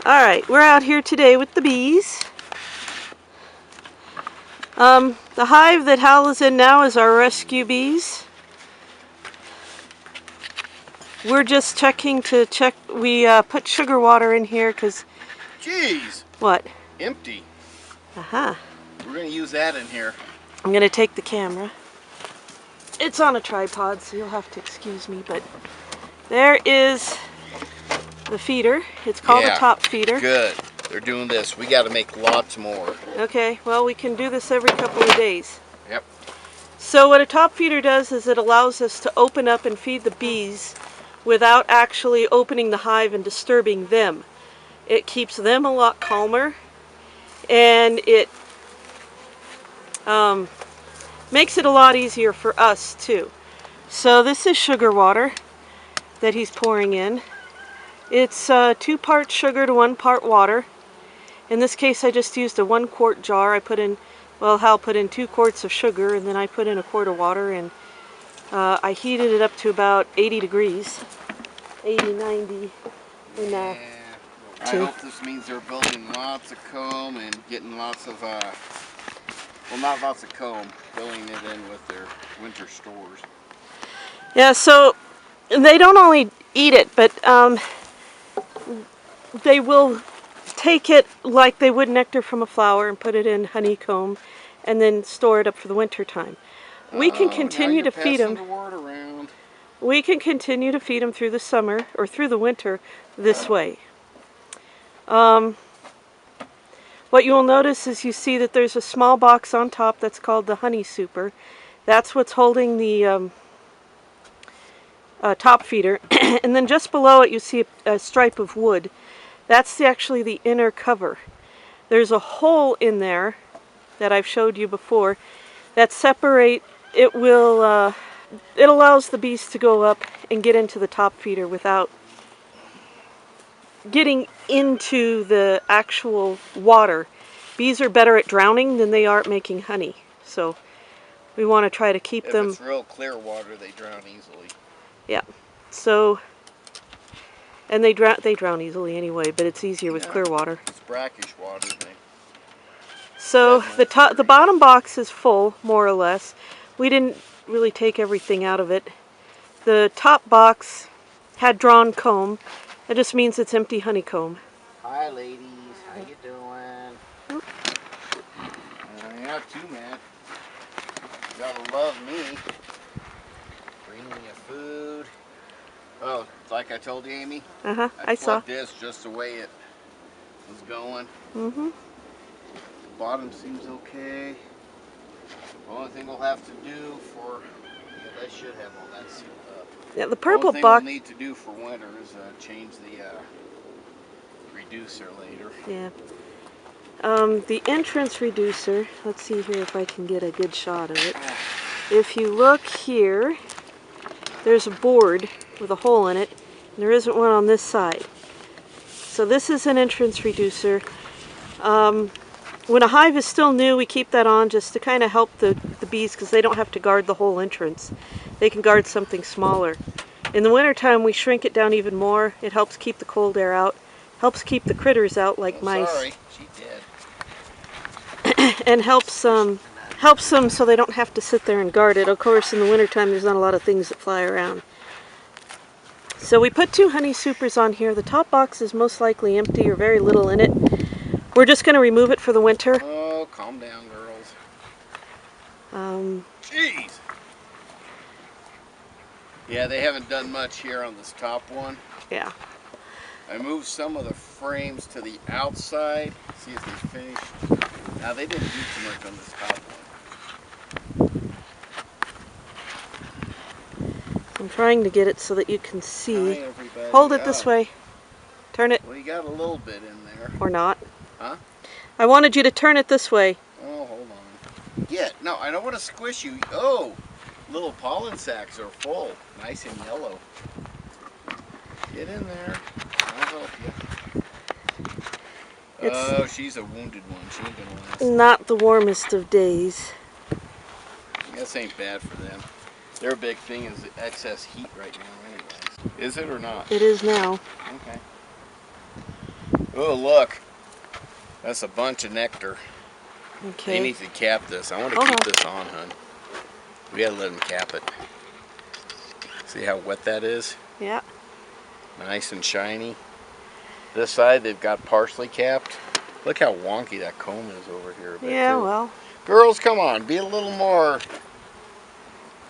Alright, we're out here today with the bees. The hive that Hal is in now is our rescue bees. We're just checking to check. We put sugar water in here because... Jeez! What? Empty. Aha. We're going to use that in here. I'm going to take the camera. It's on a tripod, so you'll have to excuse me, but there is the feeder. It's called a top feeder. Good. They're doing this. We got to make lots more. Okay, well, we can do this every couple of days. Yep. So what a top feeder does is it allows us to open up and feed the bees without actually opening the hive and disturbing them. It keeps them a lot calmer, and it makes it a lot easier for us too. So this is sugar water that he's pouring in. It's 2 parts sugar to 1 part water. In this case I just used a 1 quart jar. Hal put in 2 quarts of sugar, and then I put in 1 quart of water, and I heated it up to about 80 degrees. 80, 90. And, I hope this means they're building lots of comb and getting lots of, well, not lots of comb, filling it in with their winter stores. yeah, so they don't only eat it, but they will take it like they would nectar from a flower and put it in honeycomb and then store it up for the winter time. We can continue to feed them. We can continue to feed them through the summer or through the winter this way. What you will notice is you see that there's a small box on top that's called the honey super. That's what's holding the top feeder. And then just below it you see a stripe of wood. That's actually the inner cover. There's a hole in there that I've showed you before that it allows the bees to go up and get into the top feeder without getting into the actual water. Bees are better at drowning than they are at making honey. So we want to try to keep them... If it's real clear water, they drown easily. Yeah. So... And they drown easily anyway, but it's easier with clear water. It's brackish water. So the bottom box is full, more or less. We didn't really take everything out of it. The top box had drawn comb. That just means it's empty honeycomb. Hi ladies, how you doing? Yeah, too mad. You gotta love me. Bringing you food. Oh, like I told you, Amy? I saw. This just the way it was going. Mm-hmm. The bottom seems okay. The only thing we'll have to do for... Yeah, that should have all that sealed up. Yeah, the purple box... The only thing we'll need to do for winter is change the reducer later. Yeah. The entrance reducer, let's see here if I can get a good shot of it. If you look here, there's a board with a hole in it, and there isn't one on this side. So this is an entrance reducer. When a hive is still new, we keep that on just to kind of help the bees, because they don't have to guard the whole entrance. They can guard something smaller. In the wintertime, we shrink it down even more. It helps keep the cold air out, helps keep the critters out like mice. Sorry, she did. And helps them so they don't have to sit there and guard it. Of course, in the wintertime, there's not a lot of things that fly around. So we put 2 honey supers on here. The top box is most likely empty or very little in it. We're just going to remove it for the winter. Oh, calm down, girls. Jeez. Yeah, they haven't done much here on this top one. Yeah. I moved some of the frames to the outside. See if they finished. Now, they didn't do too much on this top one. I'm trying to get it so that you can see. Hi, everybody. Hold it this way. Turn it. Well, you got a little bit in there. Or not. Huh? I wanted you to turn it this way. Oh, hold on. Yeah, no, I don't want to squish you. Oh, little pollen sacs are full. Nice and yellow. Get in there. I'll help you. Oh, she's a wounded one. She ain't gonna last. Not the warmest of days. This ain't bad for them. Their big thing is the excess heat right now anyways. Is it or not? It is now. Okay. Oh, look. That's a bunch of nectar. Okay. They need to cap this. I want to Hold keep on. this on, hun. We gotta let them cap it. See how wet that is? Yeah. Nice and shiny. This side they've got partially capped. Look how wonky that comb is over here a bit Yeah, too. well. Girls, come on, be a little more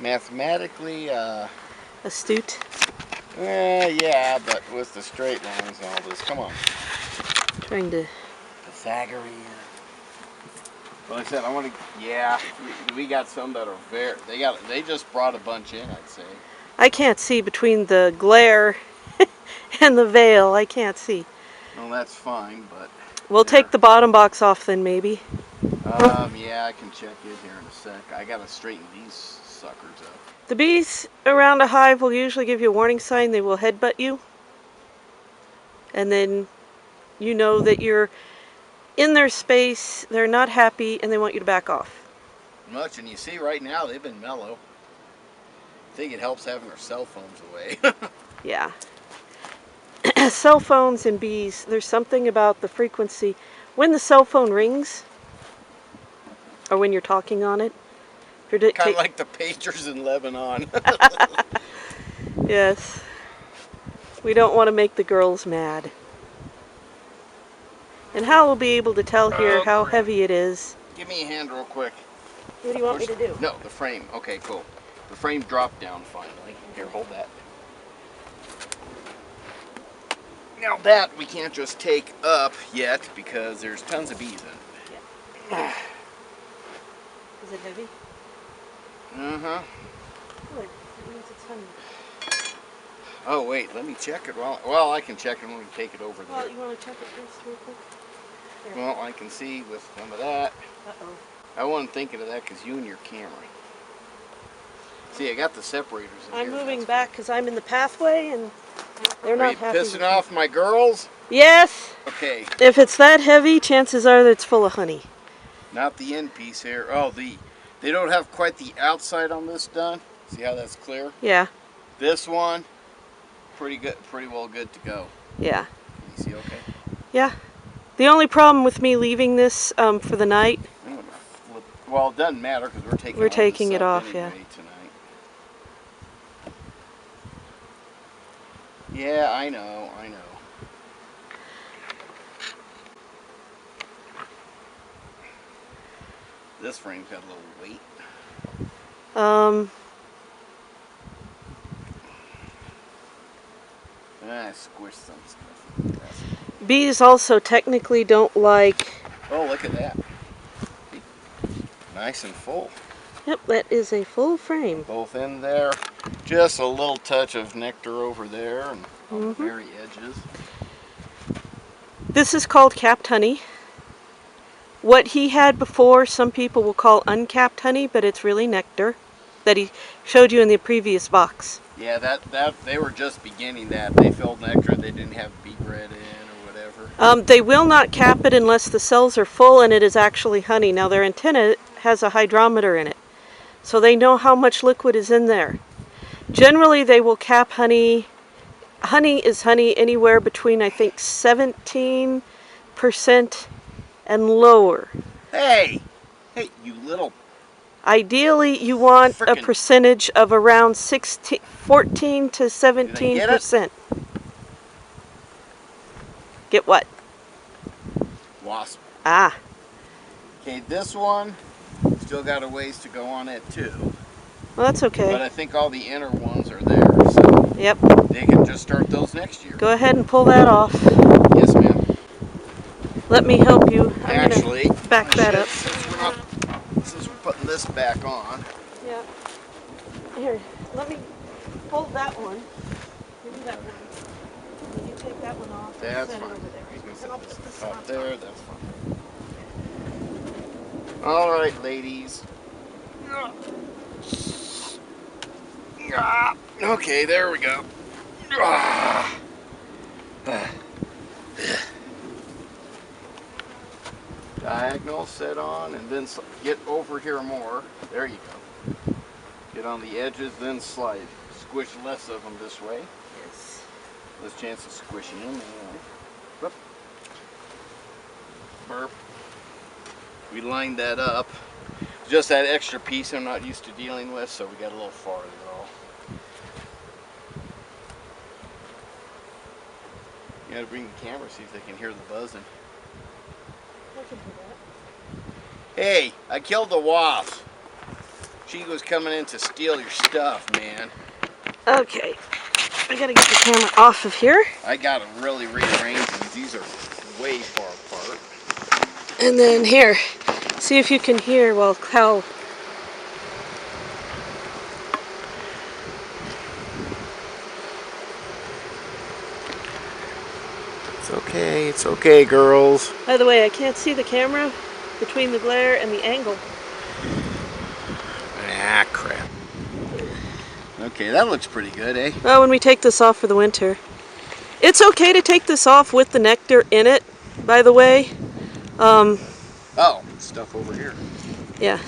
mathematically, Astute. yeah, but with the straight lines and all this, come on. Trying to. Pythagorean. Well, like I said, I want to, yeah, we got some that are they just brought a bunch in, I'd say. I can't see between the glare and the veil. I can't see. Well, that's fine, but. We'll take the bottom box off then, maybe. Yeah, I can check it here in a sec. I gotta straighten these suckers up. The bees around a hive will usually give you a warning sign. They will headbutt you. And then you know that you're in their space, they're not happy, and they want you to back off. Much, and you see right now they've been mellow. I think it helps having our cell phones away. Yeah. Cell phones and bees, there's something about the frequency. When the cell phone rings, or when you're talking on it, Kind of like the pagers in Lebanon. Yes. We don't want to make the girls mad. And Hal will be able to tell here how heavy it is. Give me a hand real quick. What do you want me to do? No, the frame. Okay, cool. The frame dropped down finally. Here, hold that. Now that we can't just take up yet because there's tons of bees in it. Yeah. Is it heavy? Uh-huh. Good. That means it's honey. Oh, wait, let me check it. Well, I can check it when we take it over there. Well, you want to check it first real quick? Here. Well, I can see with some of that. Uh-oh. I wasn't thinking of that because you and your camera. See, I got the separators in I'm here. moving back because I'm in the pathway and they're not happy. Are you pissing off my girls? Yes. Okay. If it's that heavy, chances are that it's full of honey. Not the end piece here. Oh, they don't have quite the outside on this done. See how that's clear? Yeah. This one, pretty well good to go. Yeah. You see okay? Yeah. The only problem with me leaving this for the night. Well, it doesn't matter because we're taking it off, anyway yeah. Tonight. Yeah, I know. This frame's got a little weight. I squished some stuff. Bees also technically don't like. Oh, look at that. Nice and full. Yep, that is a full frame. Both in there. Just a little touch of nectar over there and on the very edges. This is called capped honey. What he had before, some people will call uncapped honey, but it's really nectar that he showed you in the previous box. Yeah, that they were just beginning that. They filled nectar. They didn't have bee bread in or whatever. They will not cap it unless the cells are full and it is actually honey. Now their antenna has a hydrometer in it, so they know how much liquid is in there. Generally, they will cap honey. Honey is honey anywhere between, I think, 17% and lower. Hey, you little. Ideally, you want a percentage of around 14 to 17%. Get what? Wasp. Ah. Okay, this one still got a ways to go on it too. Well, that's okay. But I think all the inner ones are there, so yep. They can just start those next year. Go ahead and pull that off. Yes, ma'am. Let me help you. I'm Actually, gonna back that up. Since we're putting this back on. Yeah. Here, let me hold that one. Give me that one. You take that one off. That's fine. Over there. I was going to set this up there. That's fine. All right, ladies. Okay, there we go. Diagonal, set on, and then get over here more. There you go. Get on the edges, then slide. Squish less of them this way. Yes. Less chance of squishing them. Anyway. Whoop. burp. We lined that up. Just that extra piece I'm not used to dealing with, so we got a little farther though. You gotta bring the camera, see if they can hear the buzzing. I can do that. Hey, I killed the wasp. She was coming in to steal your stuff, man. Okay, I gotta get the camera off of here. I gotta really rearrange these. These are way far apart. And then here, see if you can hear while Cal. It's okay, girls. By the way, I can't see the camera between the glare and the angle. Ah, crap. Okay, that looks pretty good, eh? Well, when we take this off for the winter. It's okay to take this off with the nectar in it, by the way. Oh, stuff over here. Yeah.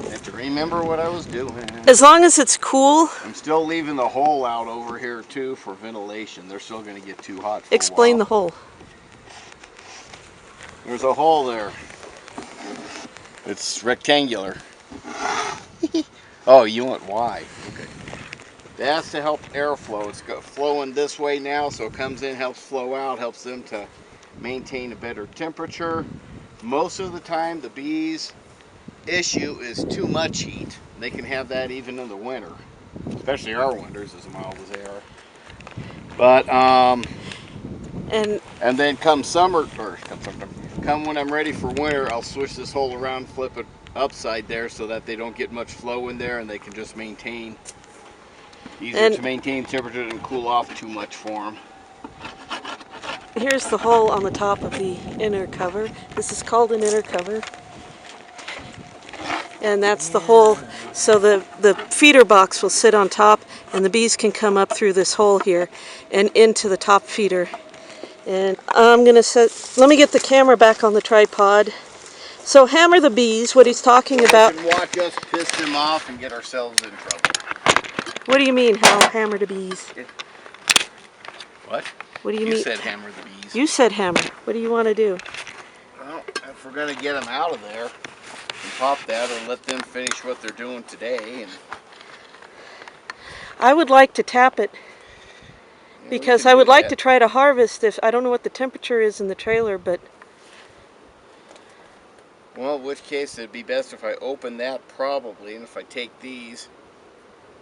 I have to remember what I was doing. As long as it's cool. I'm still leaving the hole out over here too for ventilation. They're still going to get too hot for Explain a the while. hole. There's a hole there. It's rectangular. Oh, you want why? Okay. That's to help airflow. It's flowing this way now, so it comes in, helps flow out, helps them to maintain a better temperature. Most of the time, the bees' issue is too much heat. They can have that even in the winter, especially our winters as mild as they are. But and then come summer, or come when I'm ready for winter, I'll switch this hole around, flip it upside there so that they don't get much flow in there and they can just maintain, easier to maintain temperature and cool off too much for them. Here's the hole on the top of the inner cover. This is called an inner cover. And that's the hole, so the feeder box will sit on top and the bees can come up through this hole here and into the top feeder. And I'm gonna let me get the camera back on the tripod. So hammer the bees, what he's talking about. You can watch us piss them off and get ourselves in trouble. What do you mean, how hammer the bees? What? What do you mean? You said hammer the bees. You said hammer. What do you want to do? Well, if we're gonna get them out of there, and pop that or let them finish what they're doing today. And I would like to tap it. Because I would like to try to harvest if, I don't know what the temperature is in the trailer, but... Well, in which case it'd be best if I open that probably, and if I take these,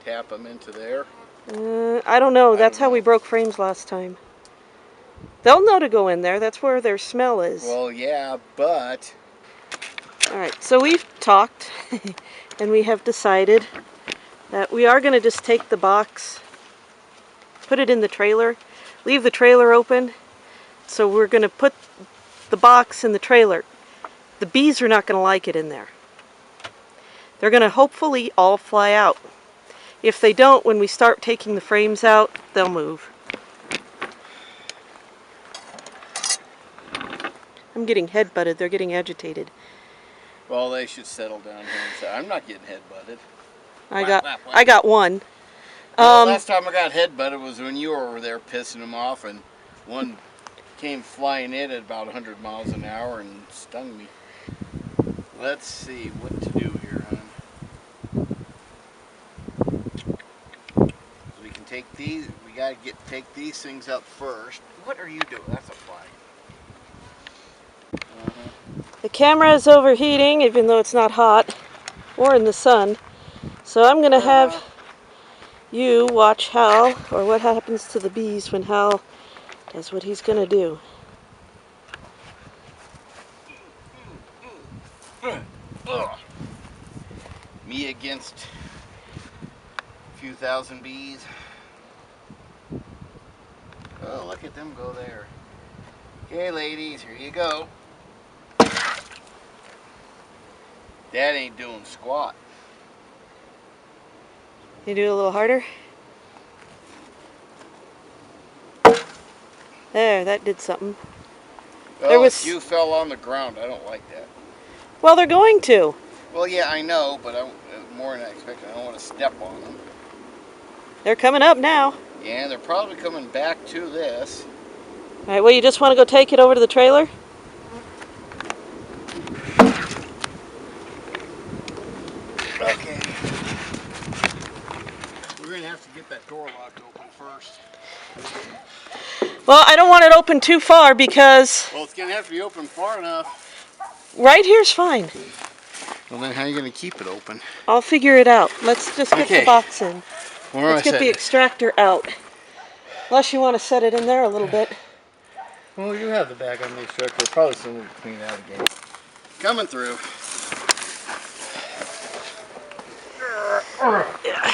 tap them into there. I don't know, that's how we broke frames last time. They'll know to go in there, that's where their smell is. Well, yeah, but... Alright, so we've talked, and we have decided that we are going to just take the box, put it in the trailer, leave the trailer open. So we're going to put the box in the trailer. The bees are not going to like it in there. They're going to hopefully all fly out. If they don't, when we start taking the frames out, they'll move. I'm getting head-butted. They're getting agitated. Well, they should settle down here and say, I'm not getting head-butted. I got one. Well, last time I got head-butted was when you were over there pissing them off, and one came flying in at about 100 miles an hour and stung me. Let's see what to do here, hon. So we can take these. We gotta take these things up first. What are you doing? That's a fly. The camera is overheating, even though it's not hot or in the sun. So I'm going to have you watch Hal, or what happens to the bees when Hal does what he's going to do. Me against a few thousand bees. Oh, look at them go there. Okay, ladies, here you go. That ain't doing squat. You do it a little harder? There, that did something. Oh, you fell on the ground. I don't like that. Well, they're going to. Well, yeah, I know, but more than I expected. I don't want to step on them. They're coming up now. Yeah, they're probably coming back to this. All right, well, you just want to go take it over to the trailer? going to have to get that door locked open first. Well, I don't want it open too far because... Well, it's going to have to be open far enough. Right here's fine. Well, then how are you going to keep it open? I'll figure it out. Let's just get the box in. Let's get the extractor out. Unless you want to set it in there a little bit. Well, you have the bag on the extractor. Probably someone will clean it out again. Coming through. Yeah.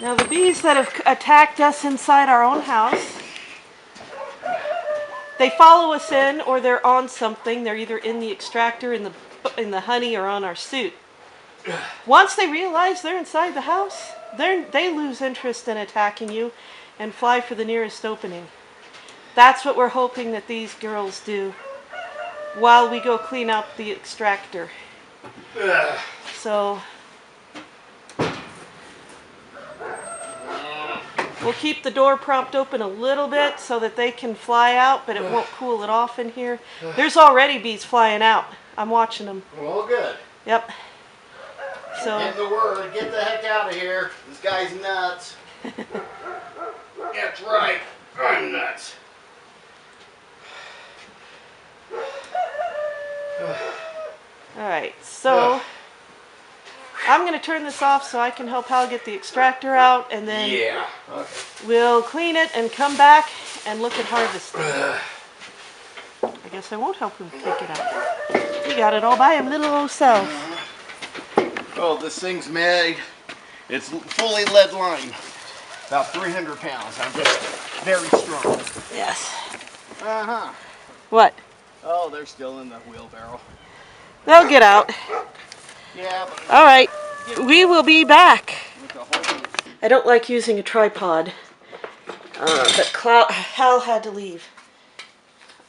Now the bees that have attacked us inside our own house, they follow us in or they're on something. They're either in the extractor, in the honey, or on our suit. Once they realize they're inside the house, they lose interest in attacking you and fly for the nearest opening. That's what we're hoping that these girls do while we go clean out the extractor. So we'll keep the door propped open a little bit so that they can fly out, but it won't cool it off in here. There's already bees flying out. I'm watching them. Well, good. Yep. So get the word. Get the heck out of here. This guy's nuts. That's right. I'm nuts. Alright, so I'm going to turn this off so I can help Hal get the extractor out, and then we'll clean it and come back and look at harvesting. I guess I won't help him take it out. He got it all by him, little old self. Oh, this thing's made. It's fully lead lined. About 300 pounds. I'm just very strong. Yes. Uh-huh. What? Oh, they're still in the wheelbarrow. They'll get out. Yeah, but... All right. We will be back. I don't like using a tripod, but Hal had to leave.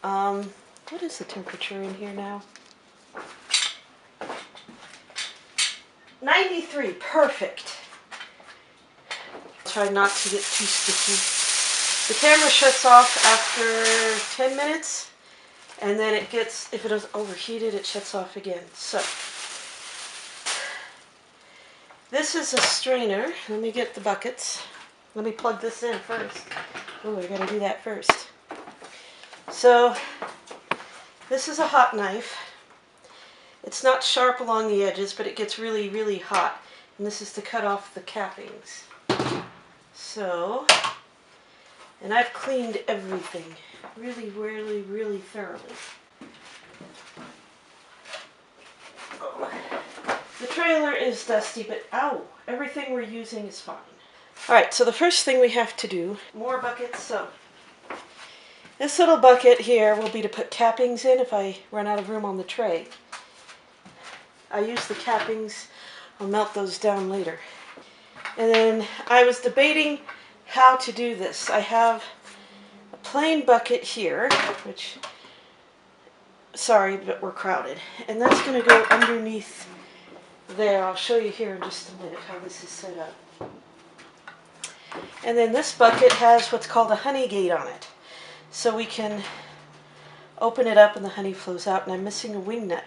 What is the temperature in here now? 93. Perfect. Try not to get too sticky. The camera shuts off after 10 minutes. And then it gets, if it is overheated, it shuts off again. So, this is a strainer. Let me get the buckets. Let me plug this in first. Oh, I gotta do that first. So, this is a hot knife. It's not sharp along the edges, but it gets really, really hot. And this is to cut off the cappings. So, and I've cleaned everything. Really, really, really thoroughly. Oh. The trailer is dusty, but ow, everything we're using is fine. Alright, so the first thing we have to do, more buckets. So this little bucket here will be to put cappings in if I run out of room on the tray. I use the cappings, I'll melt those down later. And then I was debating how to do this. I have plain bucket here, which, sorry, but we're crowded. And that's going to go underneath there. I'll show you here in just a minute how this is set up. And then this bucket has what's called a honey gate on it. So we can open it up and the honey flows out, and I'm missing a wing nut.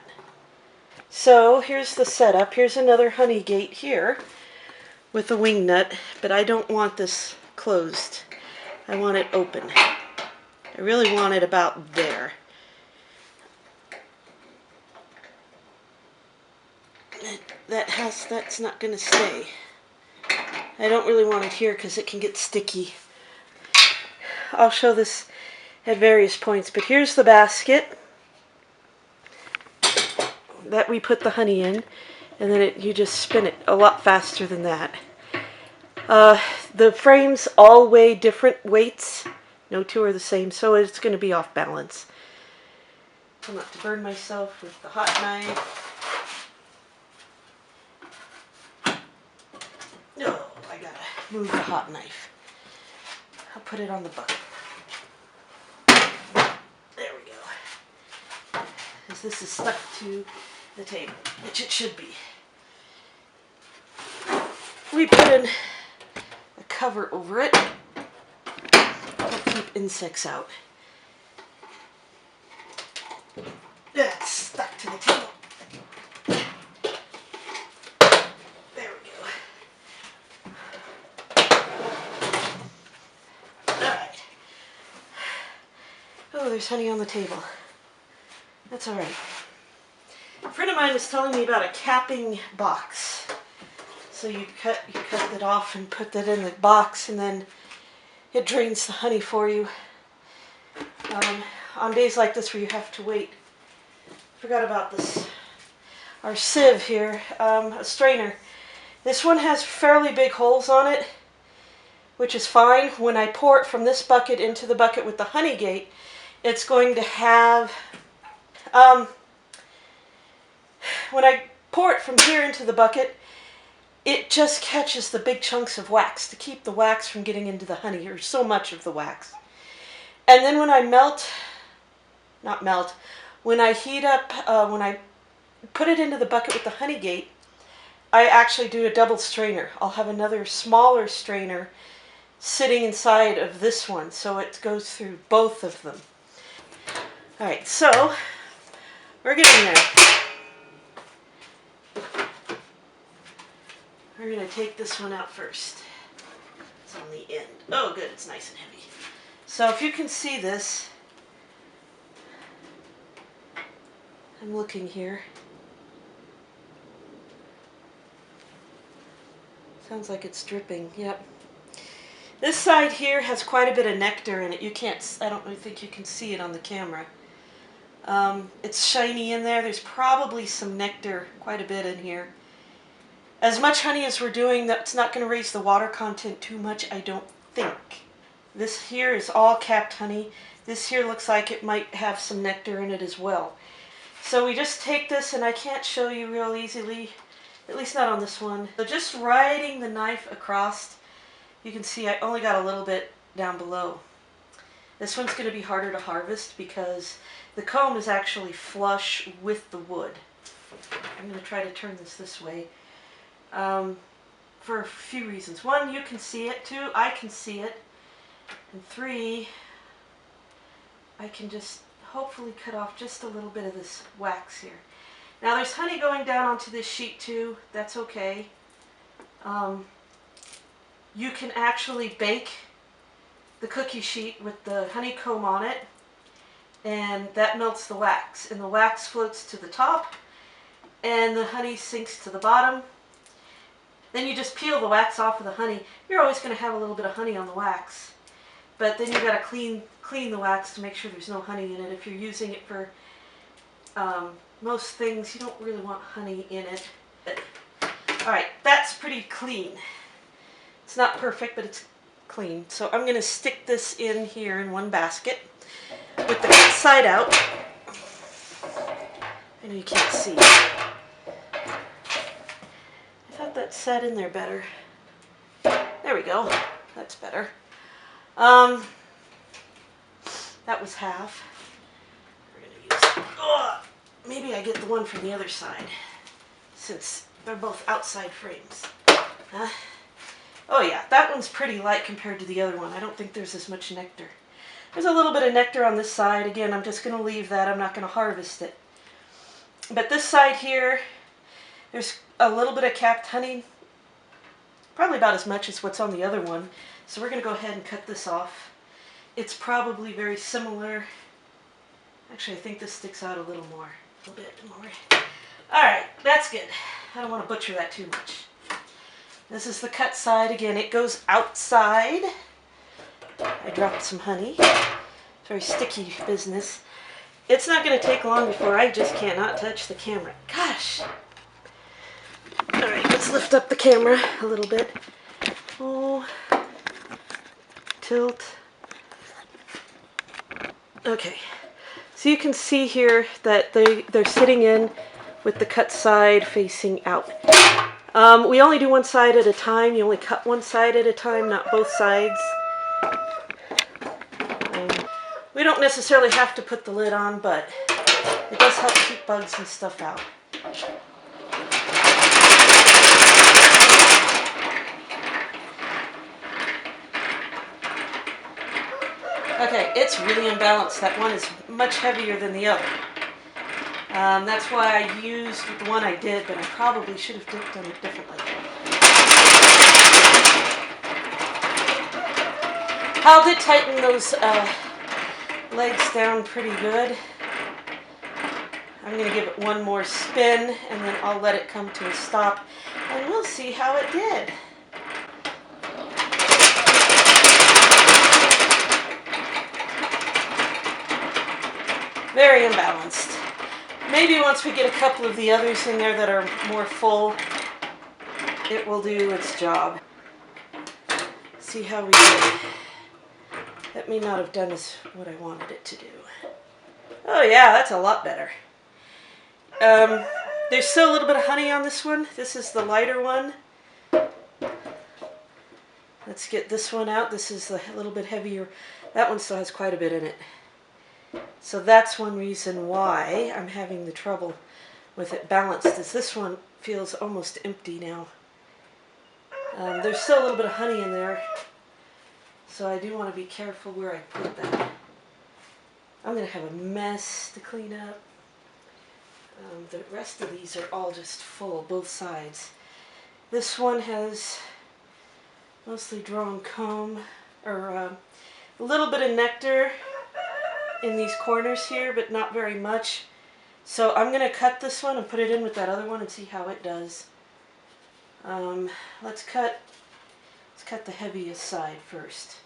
So here's the setup. Here's another honey gate here with a wing nut, but I don't want this closed. I want it open. I really want it about there. That's not going to stay. I don't really want it here because it can get sticky. I'll show this at various points, but here's the basket that we put the honey in, and then you just spin it a lot faster than that. The frames all weigh different weights. No two are the same, so it's going to be off balance. I'm not to burn myself with the hot knife. No, I gotta move the hot knife. I'll put it on the bucket. There we go. As this is stuck to the table, which it should be. We put in a cover over it to keep insects out. That's stuck to the table. There we go. there's honey on the table. That's all right. A friend of mine was telling me about a capping box. So you cut it off and put that in the box, and then it drains the honey for you. On days like this where you have to wait. Forgot about this. Our sieve here, a strainer. This one has fairly big holes on it, which is fine. When I pour it from this bucket into the bucket with the honey gate, it's going to have, when I pour it from here into the bucket, it just catches the big chunks of wax to keep the wax from getting into the honey, or so much of the wax. And then when I when I heat up, when I put it into the bucket with the honey gate, I actually do a double strainer. I'll have another smaller strainer sitting inside of this one, so it goes through both of them. All right, so we're getting there. We're going to take this one out first. It's on the end. Oh, good, it's nice and heavy. So if you can see this, I'm looking here. Sounds like it's dripping, yep. This side here has quite a bit of nectar in it. You can't, I don't really think you can see it on the camera. It's shiny in there. There's probably some nectar, quite a bit in here. As much honey as we're doing, that's not going to raise the water content too much, I don't think. This here is all capped honey. This here looks like it might have some nectar in it as well. So we just take this, and I can't show you real easily, at least not on this one. So just riding the knife across, you can see I only got a little bit down below. This one's going to be harder to harvest because the comb is actually flush with the wood. I'm going to try to turn this way for a few reasons. One, you can see it. Two, I can see it. And three, I can just hopefully cut off just a little bit of this wax here. Now there's honey going down onto this sheet too. That's okay. You can actually bake the cookie sheet with the honeycomb on it, and that melts the wax, and the wax floats to the top and the honey sinks to the bottom. Then you just peel the wax off of the honey. You're always going to have a little bit of honey on the wax, but then you got to clean the wax to make sure there's no honey in it. If you're using it for most things, you don't really want honey in it. All right, that's pretty clean. It's not perfect, but it's clean. So I'm going to stick this in here in one basket with the side out. I know you can't see. I thought that sat in there better. There we go. That's better. That was half. We're going to use, maybe I get the one from the other side, since they're both outside frames. Oh yeah, that one's pretty light compared to the other one. I don't think there's as much nectar. There's a little bit of nectar on this side. Again, I'm just going to leave that. I'm not going to harvest it. But this side here, there's a little bit of capped honey. Probably about as much as what's on the other one. So we're going to go ahead and cut this off. It's probably very similar. Actually, I think this sticks out a little more. A little bit more. Alright, that's good. I don't want to butcher that too much. This is the cut side. Again, it goes outside. I dropped some honey. It's very sticky business. It's not going to take long before I just cannot touch the camera. Gosh! Alright, let's lift up the camera a little bit. Oh. Tilt. Okay. So you can see here that they're sitting in with the cut side facing out. We only do one side at a time. You only cut one side at a time, not both sides. We don't necessarily have to put the lid on, but it does help keep bugs and stuff out. Okay, it's really imbalanced. That one is much heavier than the other. That's why I used the one I did, but I probably should have done it differently. Hal did tighten those legs down pretty good. I'm going to give it one more spin and then I'll let it come to a stop and we'll see how it did. Very imbalanced. Maybe once we get a couple of the others in there that are more full, it will do its job. See how we did. That may not have done what I wanted it to do. Oh yeah, that's a lot better. There's still a little bit of honey on this one. This is the lighter one. Let's get this one out. This is a little bit heavier. That one still has quite a bit in it. So that's one reason why I'm having the trouble with it balanced, is this one feels almost empty now. There's still a little bit of honey in there, so I do want to be careful where I put that. I'm going to have a mess to clean up. The rest of these are all just full, both sides. This one has mostly drawn comb, or a little bit of nectar in these corners here, but not very much. So I'm going to cut this one and put it in with that other one and see how it does. Let's cut the heaviest side first.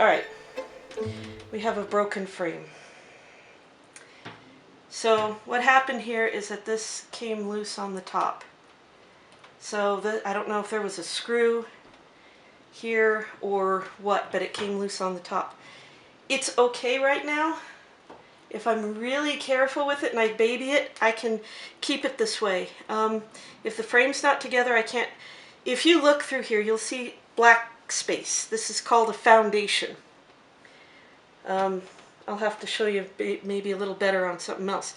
Alright, we have a broken frame. So what happened here is that this came loose on the top. So I don't know if there was a screw here or what, but it came loose on the top. It's okay right now. If I'm really careful with it and I baby it, I can keep it this way. If the frame's not together, I can't. If you look through here, you'll see black space. This is called a foundation. I'll have to show you maybe a little better on something else.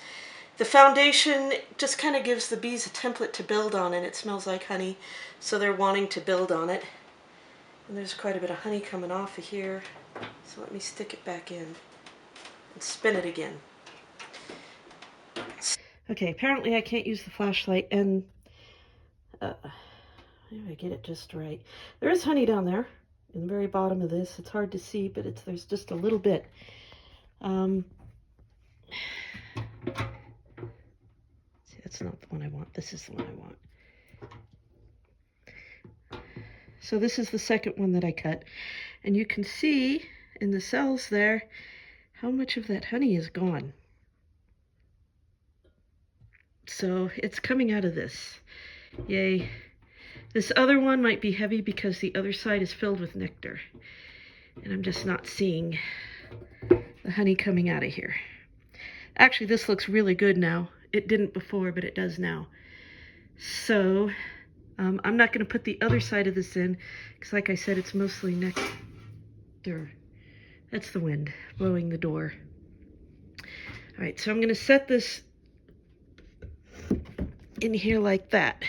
The foundation just kind of gives the bees a template to build on, and it smells like honey, so they're wanting to build on it. And there's quite a bit of honey coming off of here, so let me stick it back in and spin it again. Okay, apparently I can't use the flashlight, and maybe I get it just right. There is honey down there in the very bottom of this. It's hard to see, but there's just a little bit. See, that's not the one I want. This is the one I want. So this is the second one that I cut. And you can see in the cells there how much of that honey is gone. So it's coming out of this. Yay. This other one might be heavy because the other side is filled with nectar. And I'm just not seeing the honey coming out of here. Actually, this looks really good now. It didn't before, but it does now. So I'm not going to put the other side of this in because, like I said, it's mostly nectar. That's the wind blowing the door. All right, so I'm going to set this in here like that.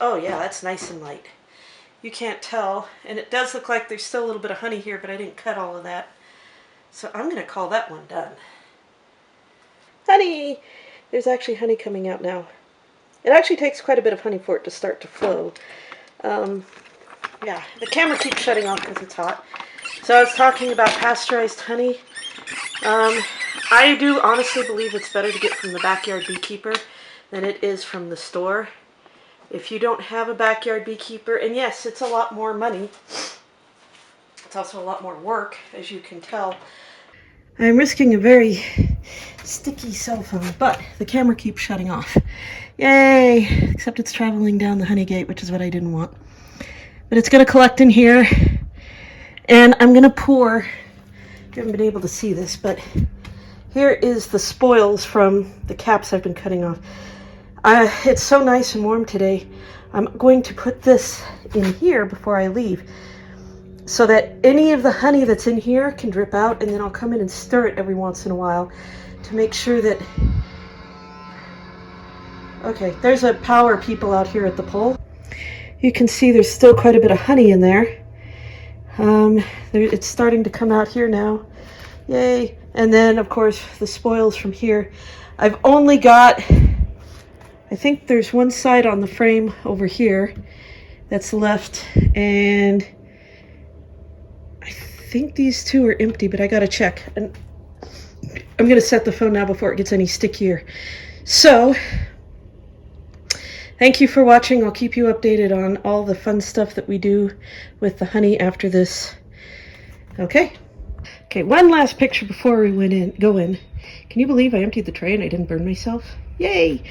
Oh yeah, that's nice and light. You can't tell, and it does look like there's still a little bit of honey here, but I didn't cut all of that. So I'm gonna call that one done. Honey! There's actually honey coming out now. It actually takes quite a bit of honey for it to start to flow. Yeah, the camera keeps shutting off because it's hot. So I was talking about pasteurized honey. I do honestly believe it's better to get from the backyard beekeeper than it is from the store. If you don't have a backyard beekeeper, and yes, it's a lot more money. It's also a lot more work, as you can tell. I'm risking a very sticky cell phone, but the camera keeps shutting off. Yay! Except it's traveling down the honey gate, which is what I didn't want. But it's going to collect in here, and I'm going to pour, you haven't been able to see this, but here is the spoils from the caps I've been cutting off. It's so nice and warm today. I'm going to put this in here before I leave so that any of the honey that's in here can drip out, and then I'll come in and stir it every once in a while to make sure that... Okay, there's a power people out here at the pole. You can see there's still quite a bit of honey in there. It's starting to come out here now. Yay. And then, of course, the spoils from here. I've only got, I think there's one side on the frame over here that's left, and I think these two are empty, but I gotta check. And I'm gonna set the phone now before it gets any stickier. So, thank you for watching. I'll keep you updated on all the fun stuff that we do with the honey after this. Okay. Okay, one last picture before we go in. Can you believe I emptied the tray and I didn't burn myself? Yay!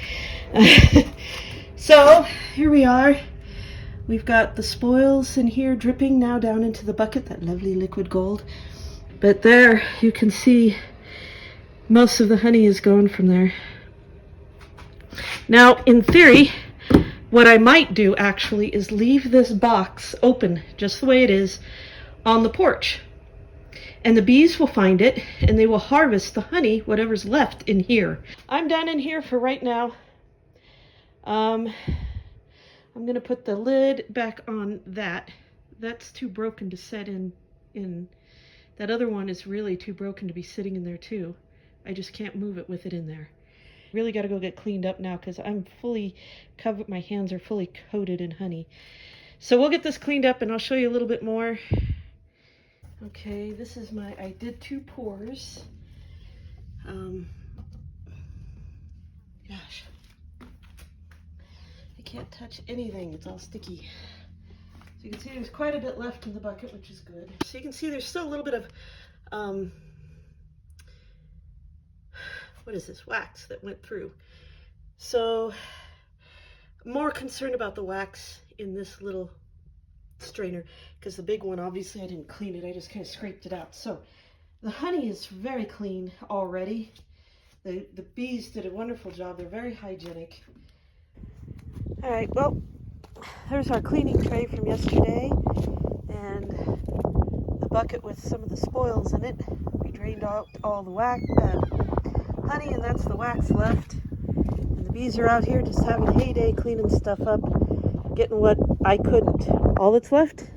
So, here we are. We've got the spoils in here dripping now down into the bucket, that lovely liquid gold. But there, you can see most of the honey is gone from there. Now, in theory, what I might do actually is leave this box open, just the way it is, on the porch. And the bees will find it, and they will harvest the honey, whatever's left in here. I'm done in here for right now. I'm going to put the lid back on that. That's too broken to set in. That other one is really too broken to be sitting in there too. I just can't move it with it in there. Really got to go get cleaned up now because I'm fully covered. My hands are fully coated in honey. So we'll get this cleaned up and I'll show you a little bit more. Okay, this is I did 2 pours. Gosh, I can't touch anything, it's all sticky. So you can see there's quite a bit left in the bucket, which is good. So you can see there's still a little bit of, what is this, wax that went through. So I'm more concerned about the wax in this little strainer, because the big one, obviously I didn't clean it, I just kind of scraped it out. So the honey is very clean already. The bees did a wonderful job. They're very hygienic. All right, well, there's our cleaning tray from yesterday and the bucket with some of the spoils in it. We drained out all the honey, and that's the wax left. And the bees are out here just having a heyday cleaning stuff up, getting what I couldn't. All that's left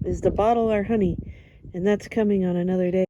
is to bottle our honey, and that's coming on another day.